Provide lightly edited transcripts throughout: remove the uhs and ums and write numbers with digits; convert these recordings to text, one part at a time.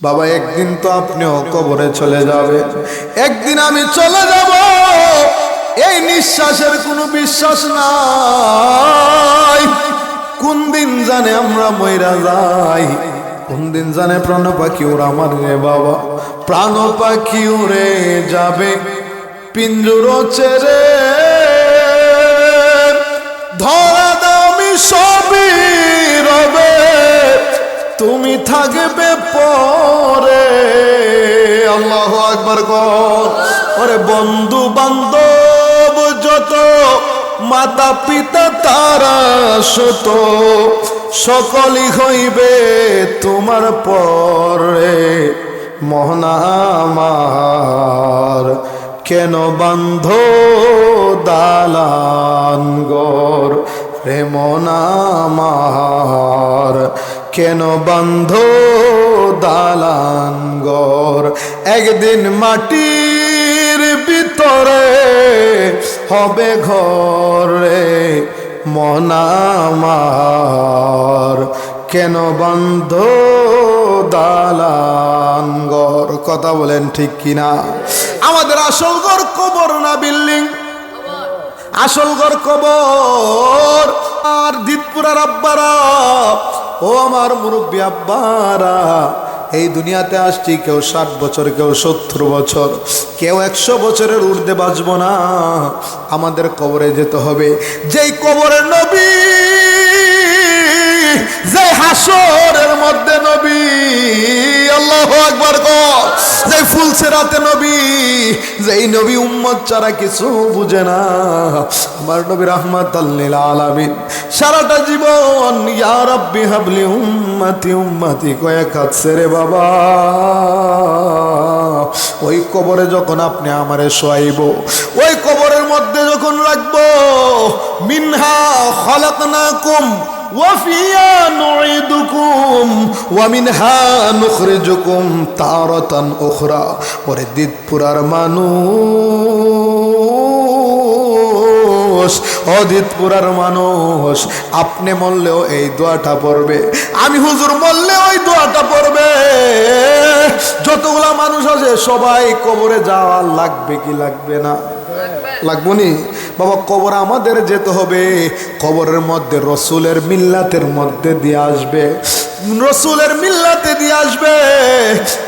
বাবা একদিন তো আপনিও কবরে চলে যাবে, একদিন আমি চলে যাব। এই নিঃশ্বাসের কোনো বিশ্বাস নাই। কোন দিন জানে আমরা মইরা যাই, কোন দিন জানে প্রাণ পাখি ওরা আমার রে বাবা, প্রাণ পাখি উড়ে যাবে পিঞ্জুর ছেড়ে। ধরা দামি সবই রবে, তুমি থাকবে পরে। আল্লাহু আকবার কর। ওরে বন্ধু বান্ধব যত, মাতা পিতা তারা শত, সকলই হইবে তোমার পরে। মোহনা আমার কেন বান্ধ দালান ঘর, রে মোহনা আমার কেন বান্ধ দালান ঘর। একদিন মাটির ভিতরে হবে ঘরে, মন আমার কেন বান্ধ দালান ঘর। কথা বলেন ঠিক কিনা? আমাদের আসল ঘর কবর না বিল্ডিং, আসল ঘর কবর। আর দিতপুরার আব্বারা, ও আমার মুরব্বী আব্বারা, এই দুনিয়াতে আসছি কেউ 60 বছর, কেউ 70 বছর, কেউ 100 বছরের ঊর্ধ্বে বাঁচব না। আমাদের কবরে যেতে হবে। যেই কবরের নবী, যে হাসরের মধ্যে নবী, আল্লাহু আকবার কর, যে ফুলসিরাতে নবী, যেই নবী উম্মত ছাড়া কিছু বুঝে না। আমার নবী রাহমাতাল লিল আলামিন সারাটা জীবন ইয়া রাব্বি হাবলি উম্মতি উম্মতি কয়ে কাঁদছে রে বাবা। ওই কবরে যখন আপনি আমারে শোয়াইব, ওই কবরের মধ্যে যখন রাখবো, মিনহা খালাকনাকুম ওয়া ফিহা নুঈদুকুম ওয়া মিনহা নুখরিজুকুম তারাতান উখরা। ওরে দিতপুরার মানুষ, অদিতপুরার মানুষ, আপনি মরলেও এই দোয়াটা পড়বে, আমি হুজুর মরলে ওই দোয়াটা পড়বে। যতগুলা মানুষ আছে সবাই কবরে যাওয়া লাগবে কি লাগবে না? লাগবো নি বাবা। কবর আমাদের যেতে হবে। কবরের মধ্যে রসুলের মিল্লাতের মধ্যে দিয়ে আসবে, রসুলের মিল্লাতে দিয়ে আসবে।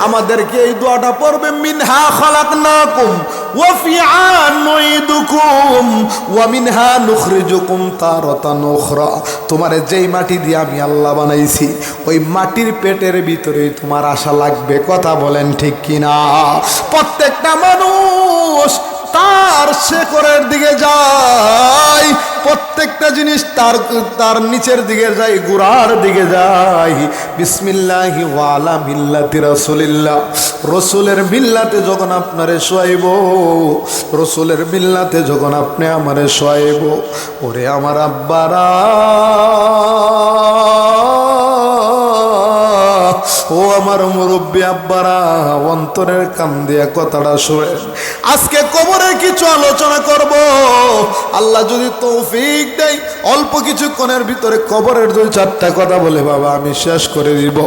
আমাদেরকে এই দোয়াটা পড়বে, মিনহা খালাকনাকুম ওয়া ফিহা নুঈদুকুম ওয়া মিনহা নুখরিজুকুম তারাতান উখরা। তোমারে যেই মাটি দিয়ে আমি আল্লাহ বানাইছি, ওই মাটির পেটের ভিতরেই তোমার আশা লাগবে। কথা বলেন ঠিক কিনা? প্রত্যেকটা মানুষ তার শেকড়ের দিকে যায়, প্রত্যেকটা জিনিস তার নিচের দিকে যায়, গোড়ার দিকে যায়। বিসমিল্লাহি ওয়া আলা মিল্লাতি রাসূলিল্লাহ। রসুলের মিল্লাতে যখন আপনারে শোয়াইব, রসুলের মিল্লাতে যখন আপনি আমারে শোয়াইব, ওরে আমার আব্বারা, ও আমার মুরব্বী আব্বারা, অন্তরের কান দিয়া কথাটা শোনেন। আজকে কবরের কিছু আলোচনা করব। আল্লাহ যদি তৌফিক দেয়, অল্প কিছুক্ষণের ভিতরে কবরের 2-4টা কথা বলে বাবা আমি শেষ করে দিব।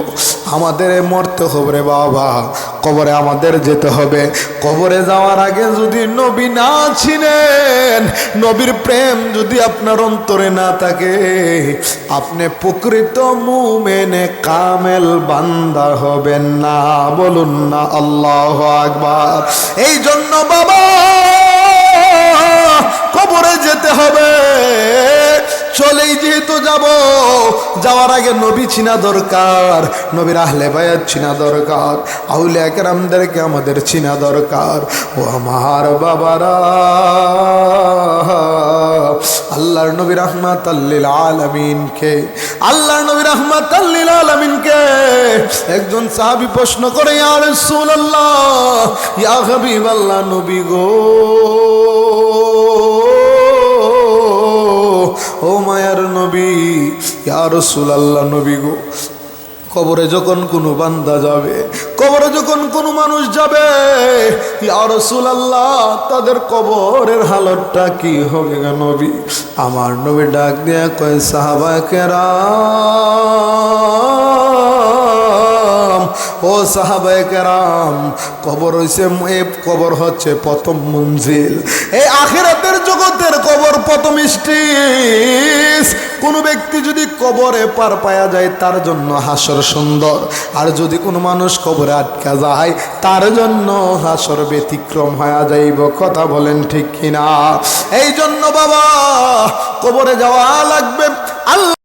আমাদের মরতে হবে রে বাবা, কবরে আমাদের যেতে হবে। কবরে যাওয়ার আগে যদি নবী না ছিলেন, নবীর প্রেম যদি আপনার অন্তরে না থাকে, আপনি প্রকৃত মুমিনে কামেল বান্দা হবেন না। বলুন না আল্লাহু আকবার। এই জন্য বাবা কবরে যেতে হবে। চলেই যেহেতু যাব, যাওয়ার আগে নবী চিনা দরকার, নবীর আহলে বায়াত চিনা দরকার, আউলিয়া কেরামদেরকে আমাদের চিনা দরকার। ও আমার বাবারা, আল্লাহর নবী রাহমাতাল লিল আলামিনকে, আল্লাহর নবী রাহমাতাল লিল আলামিনকে একজন সাহাবী প্রশ্ন করে, ইয়া রাসূলুল্লাহ, ইয়া হাবিবাল্লাহ, নবী গো, ও মায়ার নবী, ইয়া রাসূলুল্লাহ, নবী গো, কবরে যখন কোনো বান্দা যাবে, কবরে যখন কোনো মানুষ যাবে, ইয়া রাসূলুল্লাহ, তাদের কবরের হালতটা কি হবে গো নবী? আমার নবী ডাক দিয়া কয়, সাহাবা কেরাম, ও ও সাহাবায়ে কেরাম, কবর হচ্ছে প্রথম মঞ্জিল। এই আখিরাতের জগতের কবর প্রথম স্টেজ। কোনো ব্যক্তি যদি কবরে পার পায়া যায় তার জন্য হাসর সুন্দর, আর যদি কোনো মানুষ কবরে আটকা যায় তার জন্য হাসর ব্যতিক্রম হয়ে যাইব। কথা বলেন ঠিক কিনা? এই জন্য বাবা কবরে যাওয়া লাগবে। আল্লাহ